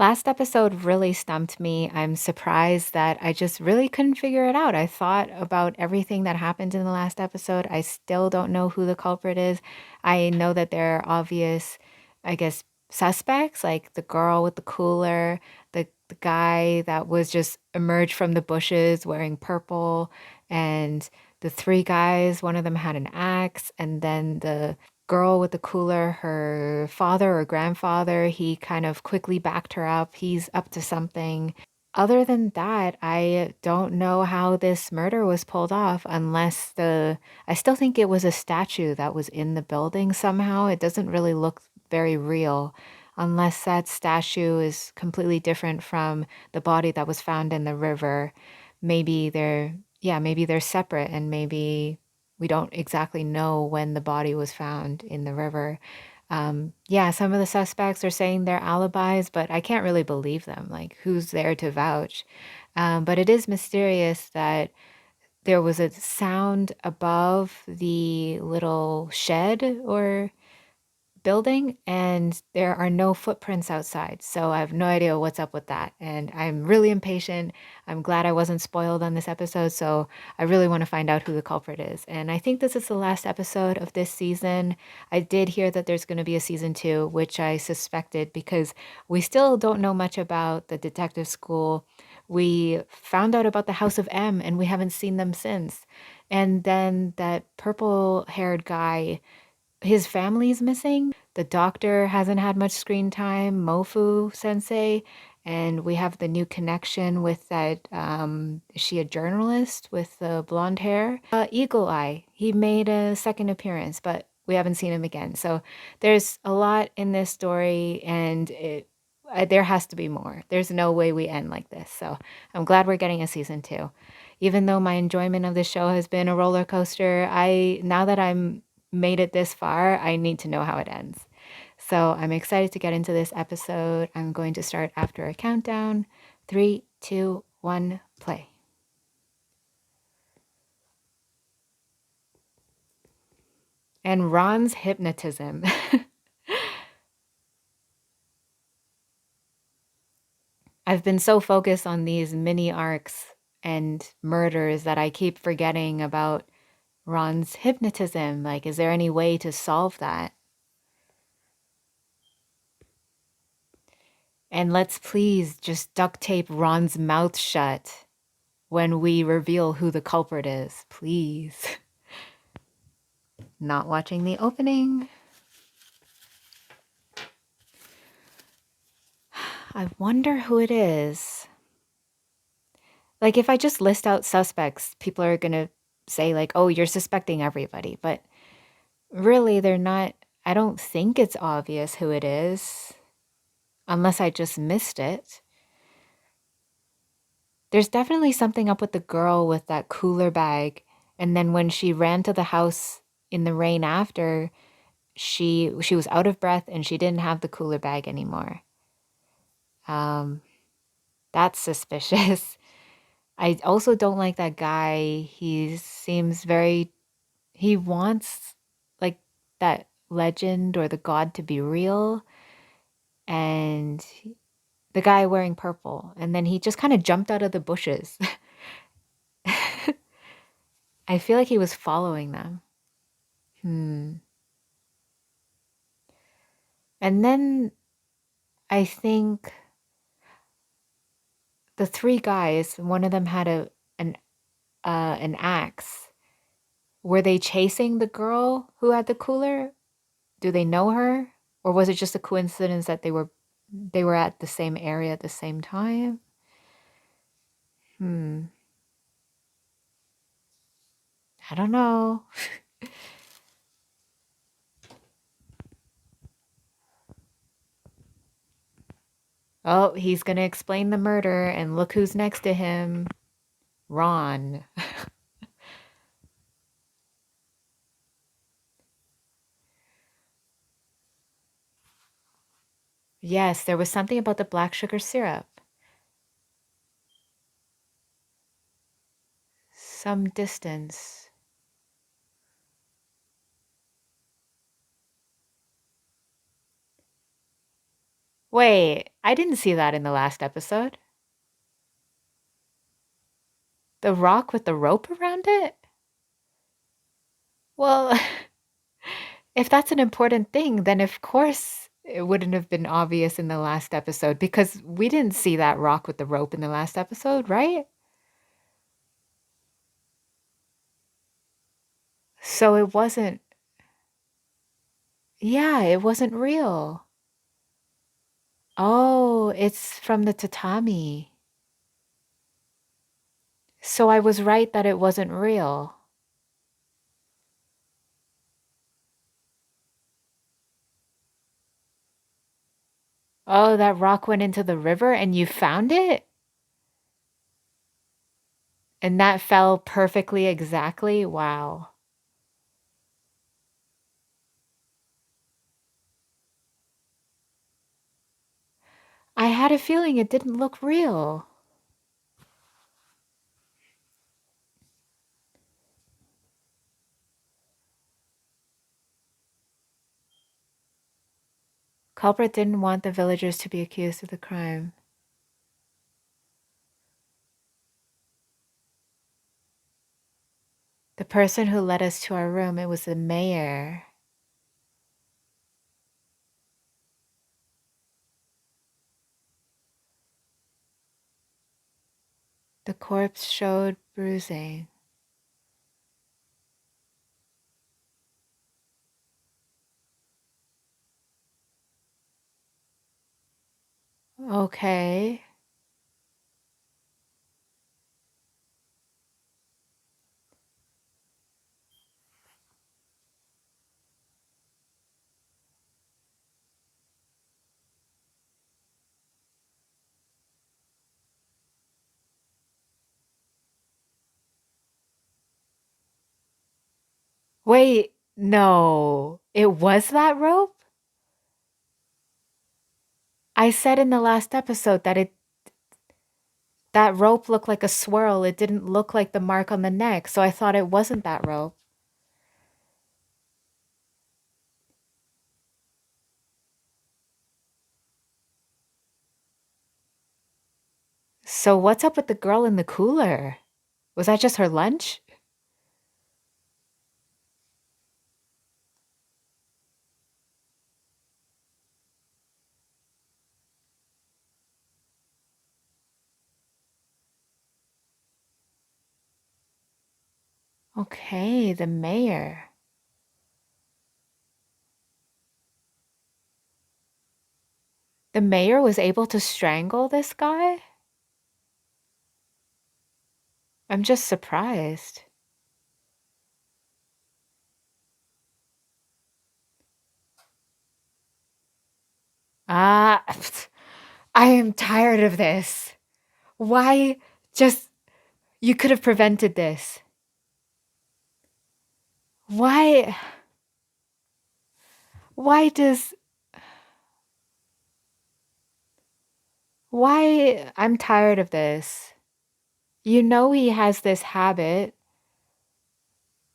Last episode really stumped me. I'm surprised that I just really couldn't figure it out. I thought about everything that happened in the last episode. I still don't know who the culprit is. I know that there are obvious, I guess, suspects, like the girl with the cooler, the guy that was just emerged from the bushes wearing purple, and the three guys. One of them had an axe, and then the girl with the cooler, her father or grandfather, he kind of quickly backed her up. He's up to something. Other than that, I don't know how this murder was pulled off unless I still think it was a statue that was in the building somehow. It doesn't really look very real unless that statue is completely different from the body that was found in the river. Maybe they're separate and maybe we don't exactly know when the body was found in the river. Yeah, some of the suspects are saying they're alibis, but I can't really believe them. Like, who's there to vouch? But it is mysterious that there was a sound above the little shed or building, and there are no footprints outside. So I have no idea what's up with that. And I'm really impatient. I'm glad I wasn't spoiled on this episode. So I really want to find out who the culprit is. And I think this is the last episode of this season. I did hear that there's going to be a season 2, which I suspected because we still don't know much about the detective school. We found out about the House of M and we haven't seen them since. And then that purple haired guy, his family's missing. The doctor hasn't had much screen time, Mofu sensei, and we have the new connection with that. Is she a journalist with the blonde hair? Eagle Eye. He made a second appearance, but we haven't seen him again. So there's a lot in this story, and there has to be more. There's no way we end like this. So I'm glad we're getting a season 2. Even though my enjoyment of the show has been a roller coaster, now that I'm made it this far, I need to know how it ends. So I'm excited to get into this episode. I'm going to start after a countdown. 3, 2, 1, play. And Ron's hypnotism. I've been so focused on these mini arcs and murders that I keep forgetting about Ron's hypnotism. Like, is there any way to solve that? And let's please just duct tape Ron's mouth shut when we reveal who the culprit is. Please. Not watching the opening. I wonder who it is. Like, if I just list out suspects, people are going to say, like, oh, you're suspecting everybody. But really, they're not. I don't think it's obvious who it is, unless I just missed it. There's definitely something up with the girl with that cooler bag. And then when she ran to the house in the rain after, she was out of breath and she didn't have the cooler bag anymore. That's suspicious. I also don't like that guy. He seems he wants like that legend or the god to be real. And the guy wearing purple. And then he just kind of jumped out of the bushes. I feel like he was following them. And then I think the three guys, one of them had an axe. Were they chasing the girl who had the cooler? Do they know her? Or was it just a coincidence that they were at the same area at the same time? I don't know. Oh, he's gonna explain the murder and look who's next to him. Ron. Yes, there was something about the black sugar syrup. Some distance. Wait, I didn't see that in the last episode. The rock with the rope around it? Well, if that's an important thing, then of course it wouldn't have been obvious in the last episode because we didn't see that rock with the rope in the last episode, right? So it wasn't, yeah, it wasn't real. Oh, it's from the tatami. So I was right that it wasn't real. Oh, that rock went into the river and you found it? And that fell perfectly exactly? Wow. I had a feeling it didn't look real. Culprit didn't want the villagers to be accused of the crime. The person who led us to our room, it was the mayor. The corpse showed bruising. Okay. Wait, no. It was that rope? I said in the last episode that that rope looked like a swirl. It didn't look like the mark on the neck, so I thought it wasn't that rope. So what's up with the girl in the cooler? Was that just her lunch? Okay, the mayor. The mayor was able to strangle this guy? I'm just surprised. Ah, I am tired of this. Why just you could have prevented this. Why why does why I'm tired of this. You know he has this habit.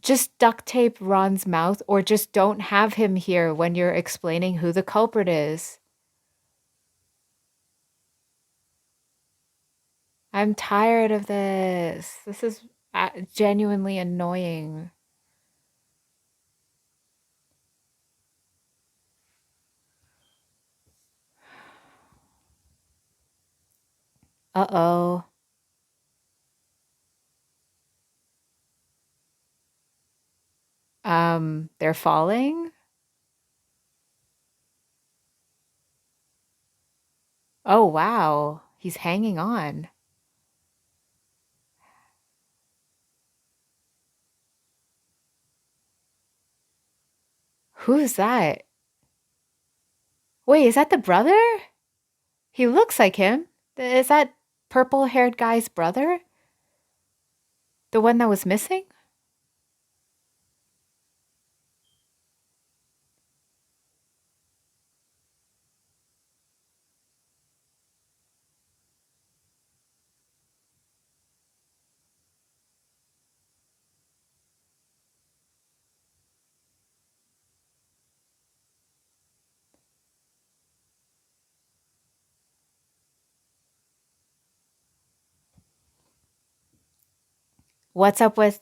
Just duct tape Ron's mouth or just don't have him here when you're explaining who the culprit is. I'm tired of this. This is genuinely annoying. Uh-oh. They're falling? Oh, wow. He's hanging on. Who's that? Wait, is that the brother? He looks like him. Is that purple-haired guy's brother? The one that was missing? What's up with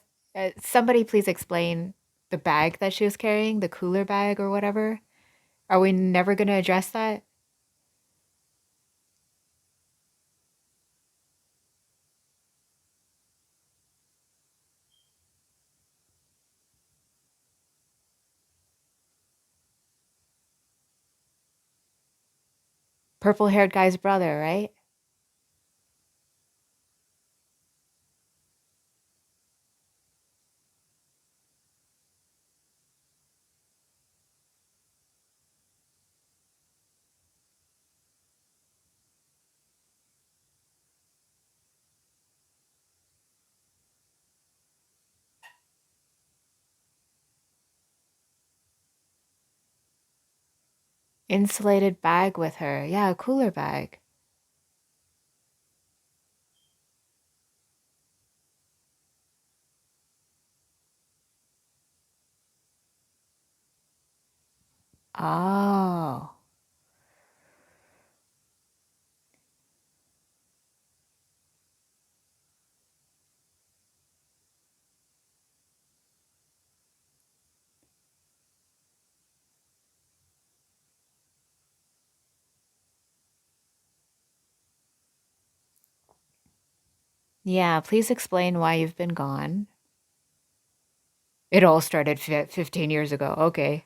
somebody please explain the bag that she was carrying, the cooler bag or whatever? Are we never going to address that? Purple-haired guy's brother, right? 'Insulated bag with her. Yeah, a cooler bag. Oh. Yeah, please explain why you've been gone. It all started 15 years ago. Okay.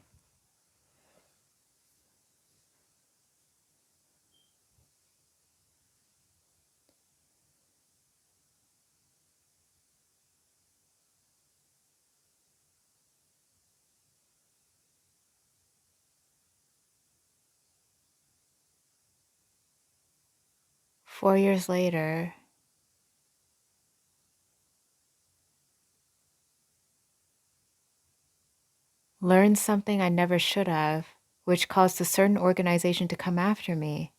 4 years later, learned something I never should have, which caused a certain organization to come after me.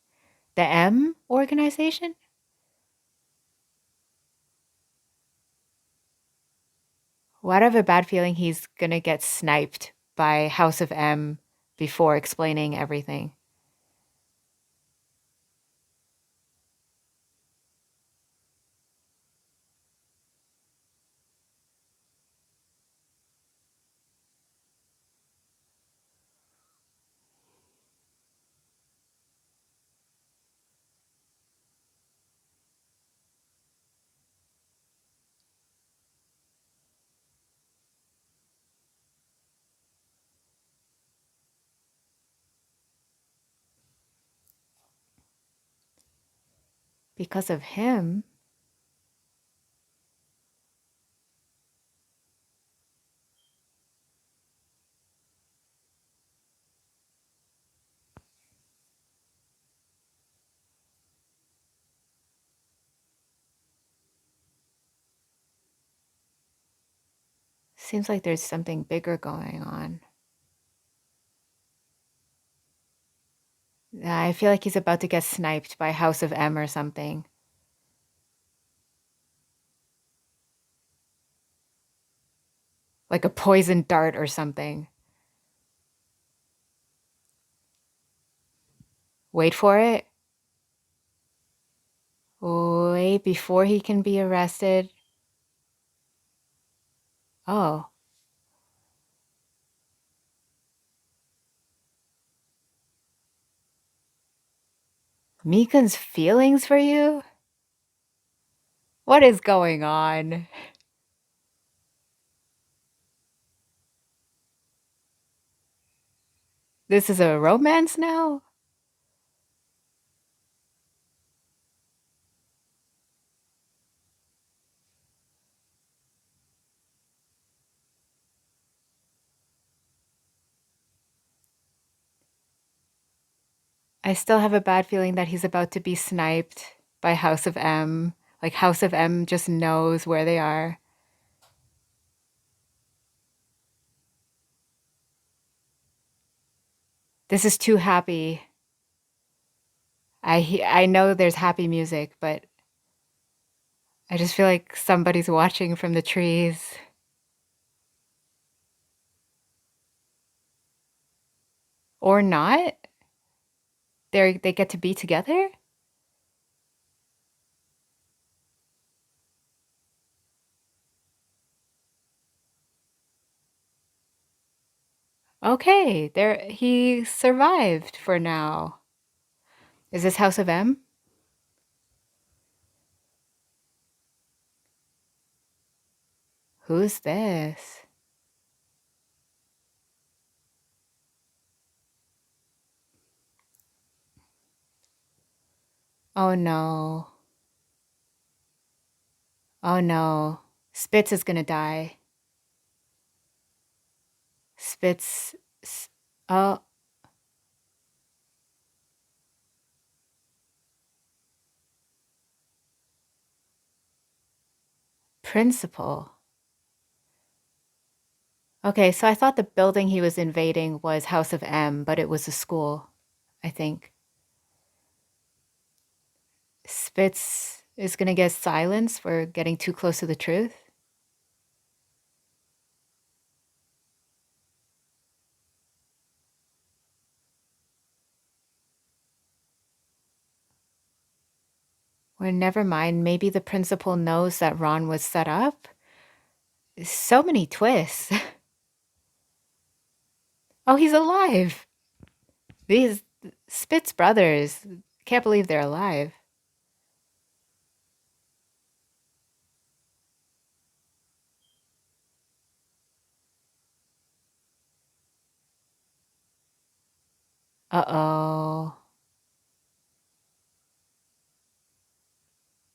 The M organization? Why do I have a bad feeling he's gonna get sniped by House of M before explaining everything? Because of him? Seems like there's something bigger going on. I feel like he's about to get sniped by House of M or something. Like a poison dart or something. Wait for it. Wait before he can be arrested. Oh, Mikan's feelings for you? What is going on? This is a romance now? I still have a bad feeling that he's about to be sniped by House of M. Like House of M just knows where they are. This is too happy. I know there's happy music, but I just feel like somebody's watching from the trees. Or not. They get to be together? Okay, there he survived for now. Is this House of M? Who's this? Oh no. Oh no. Spitz is gonna die. Spitz. Oh, principal. Okay, so I thought the building he was invading was House of M, but it was a school, I think. Spitz is gonna get silenced for getting too close to the truth. Or never mind, maybe the principal knows that Ron was set up. So many twists. Oh, he's alive. These Spitz brothers. Can't believe they're alive. Uh-oh.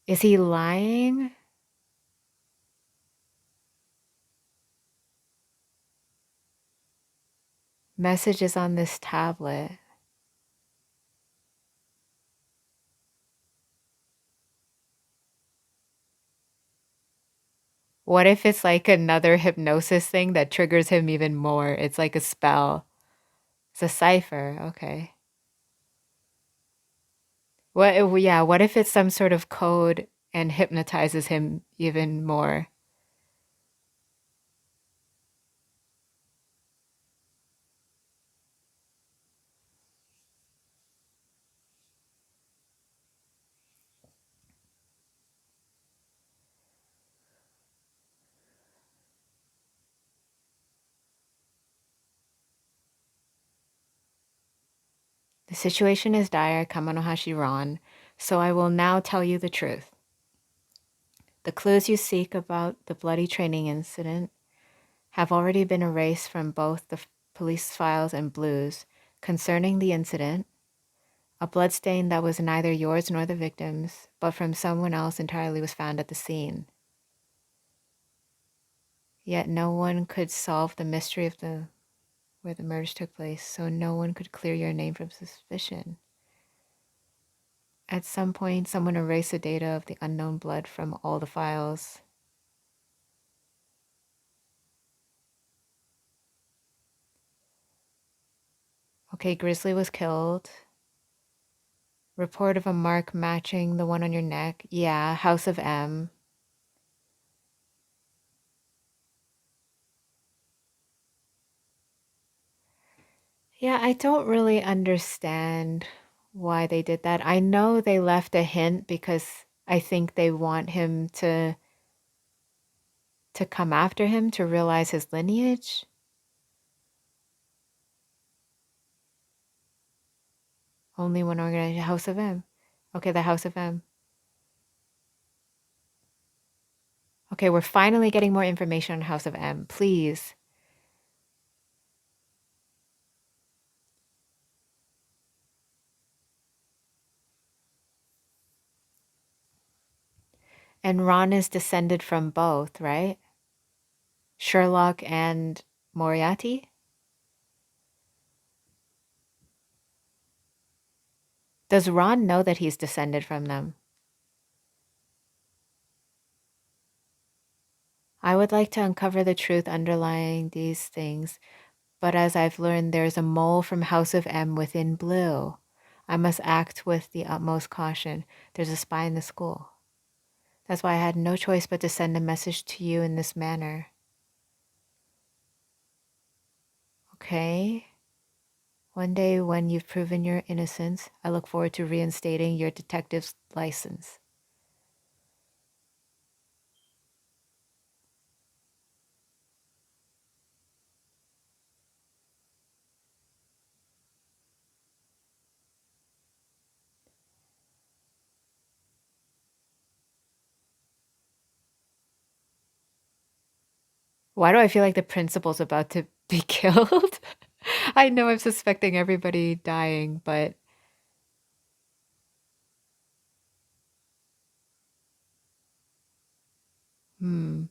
Is he lying? Messages on this tablet. What if it's like another hypnosis thing that triggers him even more? It's like a spell. It's a cipher. Okay. What if it's some sort of code and hypnotizes him even more? The situation is dire, Kamonohashi Ron, so I will now tell you the truth. The clues you seek about the bloody training incident have already been erased from both the police files and Blue's. Concerning the incident, a bloodstain that was neither yours nor the victim's, but from someone else entirely was found at the scene. Yet no one could solve the mystery of where the murders took place, so no one could clear your name from suspicion. At some point, someone erased the data of the unknown blood from all the files. Okay, Grizzly was killed. Report of a mark matching the one on your neck. Yeah, House of M. Yeah, I don't really understand why they did that. I know they left a hint because I think they want him to come after him to realize his lineage. Only one organization, House of M. Okay, the House of M. Okay, we're finally getting more information on House of M. Please. And Ron is descended from both, right? Sherlock and Moriarty? Does Ron know that he's descended from them? I would like to uncover the truth underlying these things, but as I've learned, there's a mole from House of M within Blue. I must act with the utmost caution. There's a spy in the school. That's why I had no choice but to send a message to you in this manner. Okay? One day, when you've proven your innocence, I look forward to reinstating your detective's license. Why do I feel like the principal's about to be killed? I know I'm suspecting everybody dying, but hmm.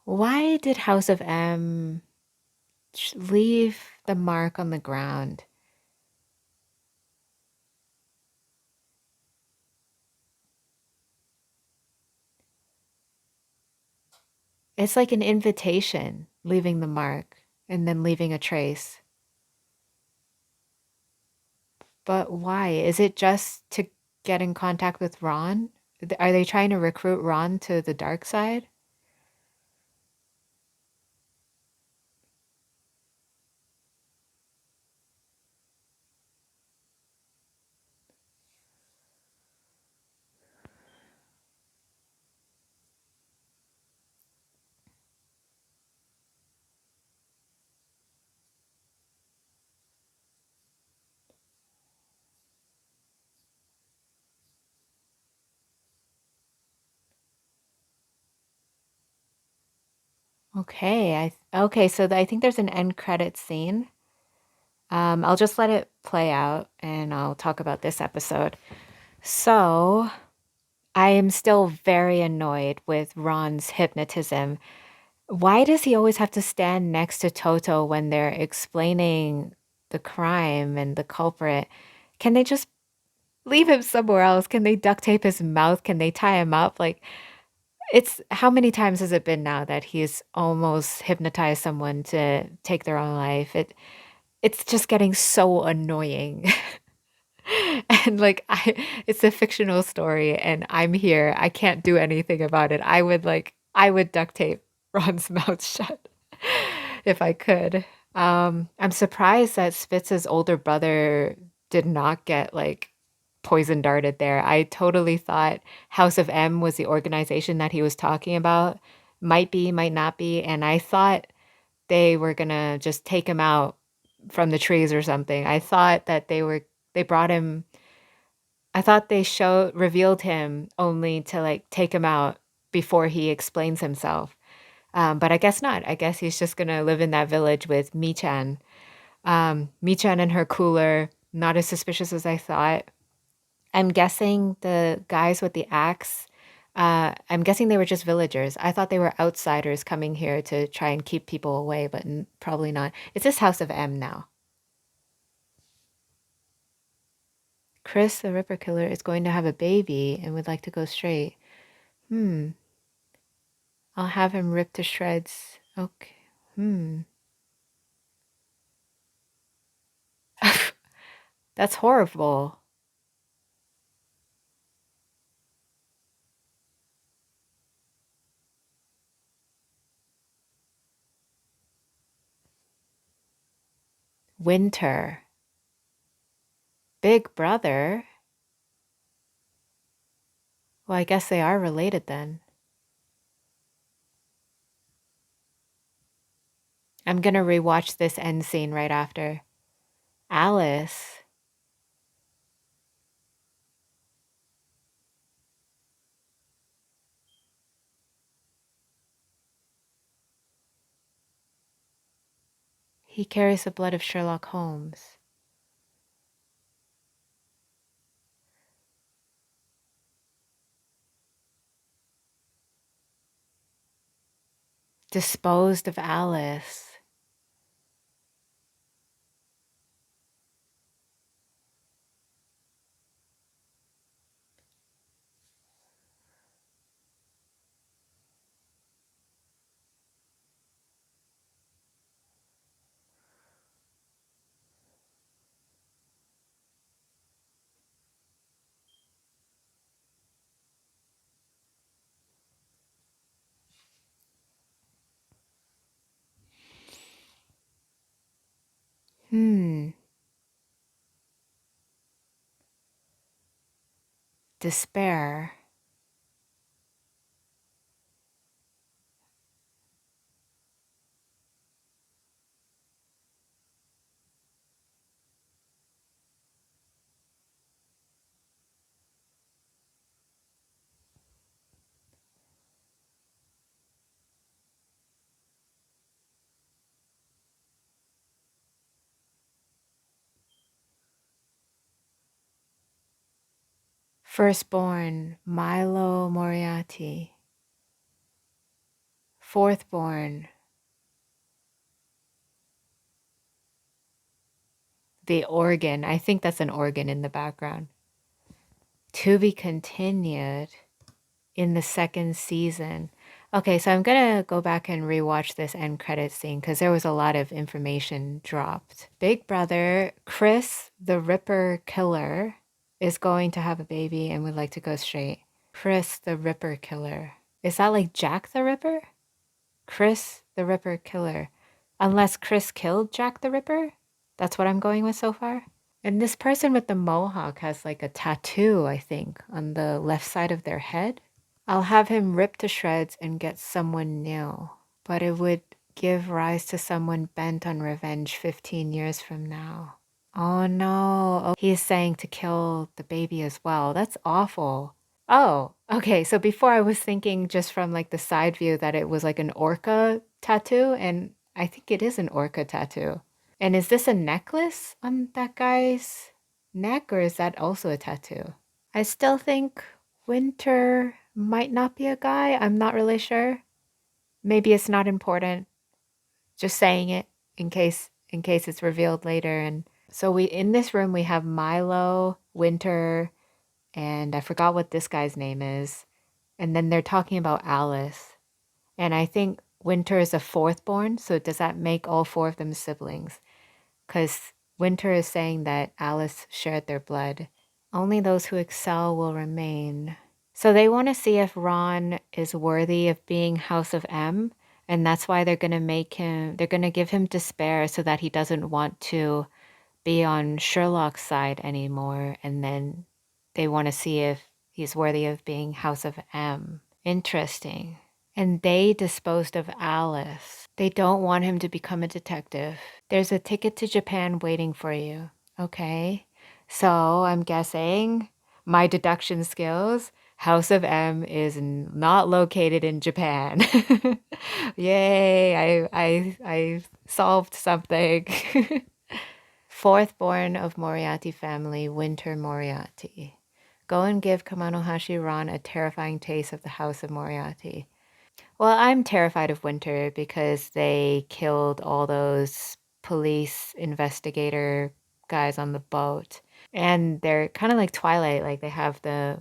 Why did House of M leave the mark on the ground? It's like an invitation, leaving the mark and then leaving a trace. But why? Is it just to get in contact with Ron? Are they trying to recruit Ron to the dark side? Okay, okay, so I think there's an end credit scene. I'll just let it play out and I'll talk about this episode. So, I am still very annoyed with Ron's hypnotism. Why does he always have to stand next to Toto when they're explaining the crime and the culprit? Can they just leave him somewhere else? Can they duct tape his mouth? Can they tie him up? Like, it's how many times has it been now that he's almost hypnotized someone to take their own life? It's just getting so annoying. And like it's a fictional story and I'm here. I can't do anything about it. I would duct tape Ron's mouth shut if I could. I'm surprised that Spitz's older brother did not get like poison darted there. I totally thought House of M was the organization that he was talking about. Might be, might not be. And I thought they were gonna just take him out from the trees or something. I thought that they brought him. I thought they revealed him only to like take him out before he explains himself. But I guess not. I guess he's just gonna live in that village with Michan. Michan and her cooler, not as suspicious as I thought. I'm guessing the guys with the axe. I'm guessing they were just villagers. I thought they were outsiders coming here to try and keep people away, but probably not. It's this House of M now. Chris, the Ripper Killer, is going to have a baby and would like to go straight. Hmm. I'll have him ripped to shreds. Okay. Hmm. That's horrible. Winter. Big brother. Well, I guess they are related then. I'm gonna rewatch this end scene right after. Alice. He carries the blood of Sherlock Holmes. Disposed of Alice. Hmm. Despair. Firstborn, Milo Moriarty. Fourthborn, the organ. I think that's an organ in the background. To be continued in the second season. Okay, so I'm gonna go back and rewatch this end credit scene because there was a lot of information dropped. Big brother, Chris the Ripper Killer, is going to have a baby and would like to go straight. Chris the Ripper Killer. Is that like Jack the Ripper? Chris the Ripper Killer. Unless Chris killed Jack the Ripper? That's what I'm going with so far. And this person with the mohawk has like a tattoo, I think, on the left side of their head. I'll have him rip to shreds and get someone new, but it would give rise to someone bent on revenge 15 years from now. Oh no. Oh, he's saying to kill the baby as well. That's awful. Oh, okay. So before I was thinking just from like the side view that it was like an orca tattoo, and I think it is an orca tattoo. And is this a necklace on that guy's neck, or is that also a tattoo? I still think Winter might not be a guy. I'm not really sure. Maybe it's not important. Just saying it in case it's revealed later. And so we in this room we have Milo, Winter, and I forgot what this guy's name is. And then they're talking about Alice. And I think Winter is a fourthborn, so does that make all four of them siblings? Because Winter is saying that Alice shared their blood. Only those who excel will remain. So they want to see if Ron is worthy of being House of M, and that's why they're going to give him despair so that he doesn't want to be on Sherlock's side anymore, and then they want to see if he's worthy of being House of M. Interesting. And they disposed of Alice. They don't want him to become a detective. There's a ticket to Japan waiting for you. Okay. So I'm guessing my deduction skills, House of M is not located in Japan. Yay, I solved something. Fourthborn of Moriarty family, Winter Moriarty. Go and give Kamonohashi Ron a terrifying taste of the House of Moriarty. Well, I'm terrified of Winter because they killed all those police investigator guys on the boat. And they're kind of like Twilight, like they have the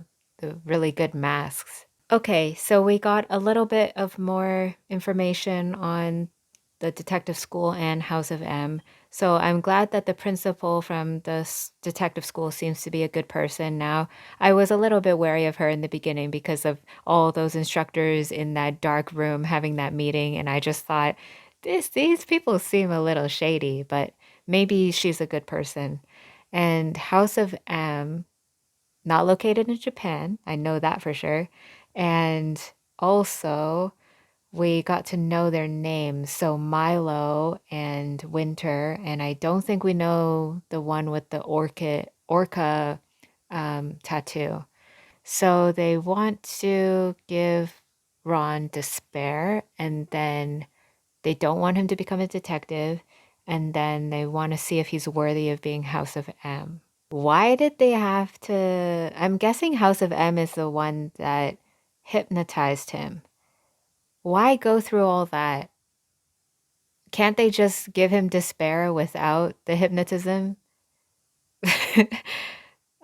really good masks. Okay, so we got a little bit of more information on the detective school and House of M. So I'm glad that the principal from the detective school seems to be a good person now. I was a little bit wary of her in the beginning because of all those instructors in that dark room having that meeting, and I just thought these people seem a little shady, but maybe she's a good person. And House of M, not located in Japan, I know that for sure. And also we got to know their names. So Milo and Winter, and I don't think we know the one with the orca tattoo. So they want to give Ron despair, and then they don't want him to become a detective, and then they want to see if he's worthy of being House of M. Why did they have to? I'm guessing House of M is the one that hypnotized him. Why go through all that? Can't they just give him despair without the hypnotism?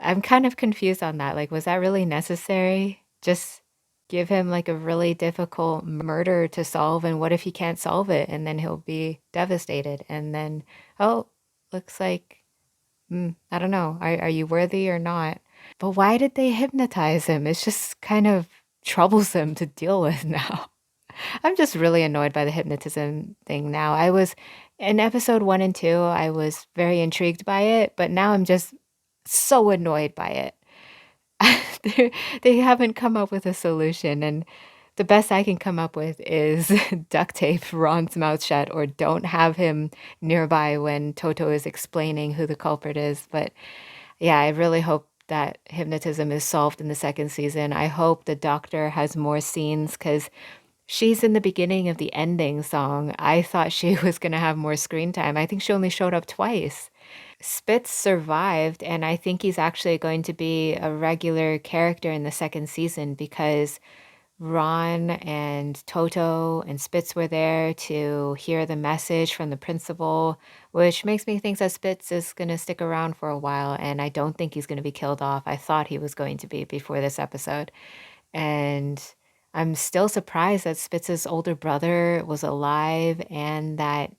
I'm kind of confused on that. Like, was that really necessary? Just give him like a really difficult murder to solve, and what if he can't solve it? And then he'll be devastated. And then, oh, looks like, I don't know. Are you worthy or not? But why did they hypnotize him? It's just kind of troublesome to deal with now. I'm just really annoyed by the hypnotism thing now. I was in episode 1 and 2, I was very intrigued by it, but now I'm just so annoyed by it. They haven't come up with a solution, and the best I can come up with is duct tape Ron's mouth shut or don't have him nearby when Toto is explaining who the culprit is. But yeah, I really hope that hypnotism is solved in the second season. I hope the doctor has more scenes because she's in the beginning of the ending song. I thought she was going to have more screen time. I think she only showed up twice. Spitz survived, and I think he's actually going to be a regular character in the second season because Ron and Toto and Spitz were there to hear the message from the principal, which makes me think that Spitz is going to stick around for a while, and I don't think he's going to be killed off. I thought he was going to be before this episode. And I'm still surprised that Spitz's older brother was alive and that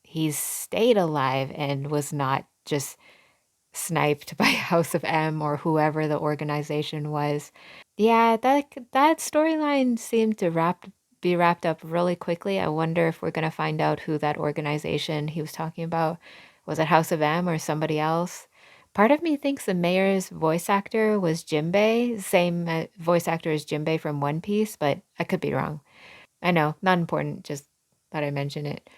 he stayed alive and was not just sniped by House of M or whoever the organization was. Yeah, that storyline seemed to be wrapped up really quickly. I wonder if we're gonna find out who that organization he was talking about. Was it House of M or somebody else? Part of me thinks the mayor's voice actor was Jinbei, same voice actor as Jinbei from One Piece, but I could be wrong. I know, not important, just thought I'd mention it.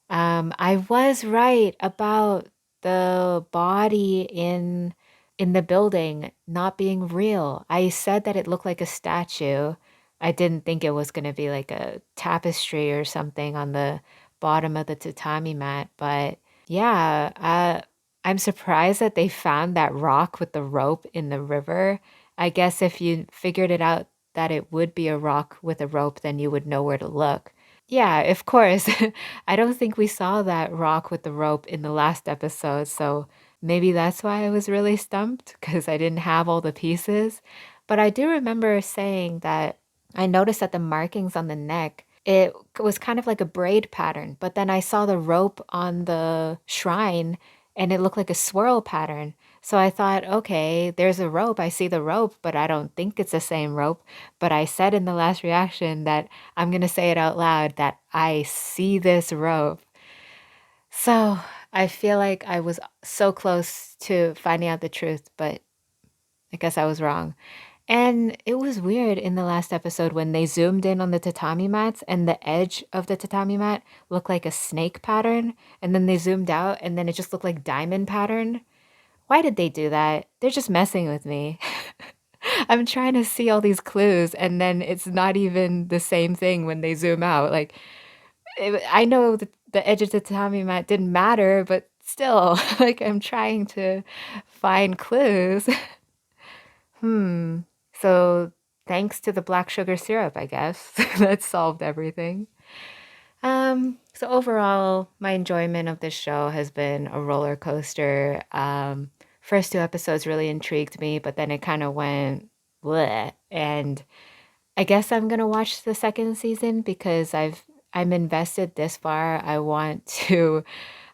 I was right about the body in the building not being real. I said that it looked like a statue. I didn't think it was going to be like a tapestry or something on the bottom of the tatami mat, but yeah, I'm surprised that they found that rock with the rope in the river. I guess if you figured it out that it would be a rock with a rope, then you would know where to look. Yeah, of course. I don't think we saw that rock with the rope in the last episode, so maybe that's why I was really stumped because I didn't have all the pieces. But I do remember saying that I noticed that the markings on the neck, it was kind of like a braid pattern, but then I saw the rope on the shrine and it looked like a swirl pattern. So I thought, okay, there's a rope. I see the rope, but I don't think it's the same rope. But I said in the last reaction that I'm going to say it out loud that I see this rope. So I feel like I was so close to finding out the truth, but I guess I was wrong. And it was weird in the last episode when they zoomed in on the tatami mats and the edge of the tatami mat looked like a snake pattern. And then they zoomed out and then it just looked like diamond pattern. Why did they do that? They're just messing with me. I'm trying to see all these clues and then it's not even the same thing when they zoom out. Like, I know that the edge of the tatami mat didn't matter, but still, like, I'm trying to find clues. Hmm. So, thanks to the black sugar syrup, I guess, that solved everything. So overall, my enjoyment of this show has been a roller coaster. First two episodes really intrigued me, but then it kind of went bleh. And I guess I'm gonna watch the second season because I'm invested this far.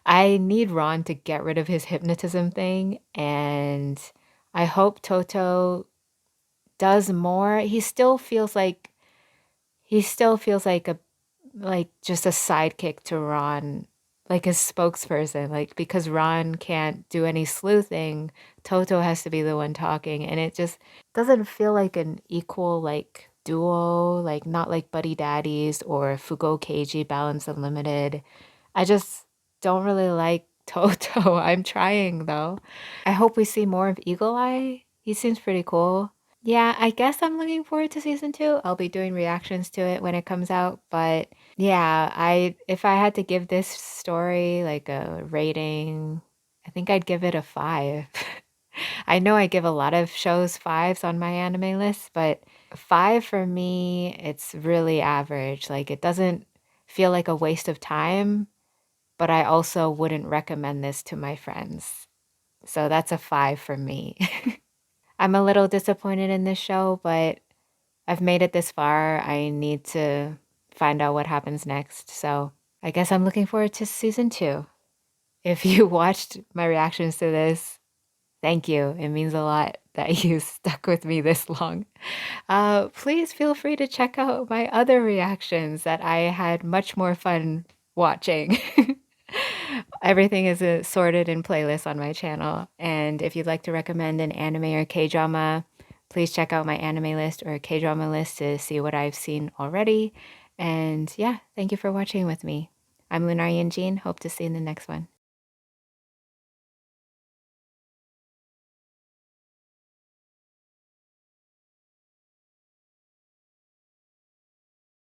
I need Ron to get rid of his hypnotism thing, and I hope Toto does more. He still feels like a like just a sidekick to Ron, like a spokesperson, like because Ron can't do any sleuthing, Toto has to be the one talking, and it just doesn't feel like an equal like duo, like not like Buddy Daddies or Fugo Keiji Balance Unlimited. I just don't really like Toto. I'm trying though. I hope we see more of Eagle Eye. He seems pretty cool. Yeah, I guess I'm looking forward to season two. I'll be doing reactions to it when it comes out, but yeah, I if I had to give this story like a rating, I think I'd give it a 5. I know I give a lot of shows 5s on my anime list, but 5 for me, it's really average. Like it doesn't feel like a waste of time, but I also wouldn't recommend this to my friends. So that's a 5 for me. I'm a little disappointed in this show, but I've made it this far. I need to find out what happens next. So I guess I'm looking forward to season two. If you watched my reactions to this, thank you. It means a lot that you stuck with me this long. Please feel free to check out my other reactions that I had much more fun watching. Everything is sorted in playlists on my channel. And if you'd like to recommend an anime or K drama, please check out my anime list or K drama list to see what I've seen already. And yeah, thank you for watching with me. I'm Lunarian Gene. Hope to see you in the next one.